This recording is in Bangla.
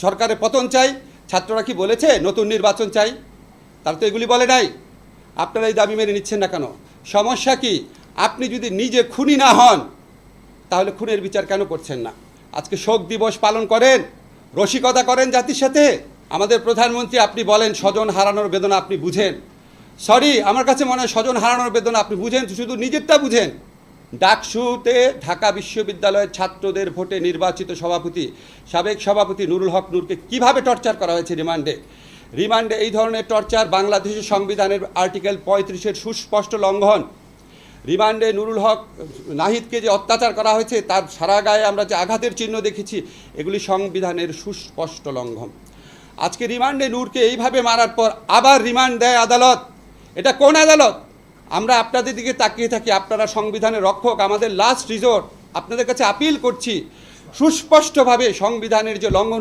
সরকারের পতন চাই। ছাত্ররা কি বলেছে নতুন নির্বাচন চাই? তারা তো এগুলি বলে নাই। আপনারা এই দাবি মেনে নিচ্ছেন না কেন? সমস্যা কি? আপনি যদি নিজে খুনি না হন তাহলে খুনের বিচার কেন করছেন না? আজকে শোক দিবস পালন করেন, রসিকতা করেন জাতির সাথে। আমাদের প্রধানমন্ত্রী, আপনি বলেন স্বজন হারানোর বেদনা আপনি বুঝেন। সরি, আমার কাছে মনে হয় স্বজন হারানোর বেদনা আপনি বুঝেন, শুধু নিজেরটা বুঝেন। ডাকসুতে ঢাকা বিশ্ববিদ্যালয়ের ছাত্রদের ভোটে নির্বাচিত সভাপতি, সাবেক সভাপতি নুরুল হক নূরকে কিভাবে টর্চার করা হয়েছে রিমান্ডে এই ধরনের টর্চার বাংলাদেশের সংবিধানের আর্টিকেল 35-এর সুস্পষ্ট লঙ্ঘন। রিমান্ডে নুরুল হক নাহিদকে যে অত্যাচার করা হয়েছে, তার সারা গায়ে আমরা যে আঘাতের চিহ্ন দেখেছি, এগুলি সংবিধানের সুস্পষ্ট লঙ্ঘন। আজকে রিমান্ডে নূরকে এইভাবে মারার পর আবার রিমান্ড দেয় আদালত। এটা কোন আদালত? আমরা আপনাদের দিকে তাকিয়ে থাকি। আপনারা সংবিধানের রক্ষক, আমাদের লাস্ট রিসোর্ট। আপনাদের কাছে আপিল করছি, সুস্পষ্টভাবে সংবিধানের যে লঙ্ঘন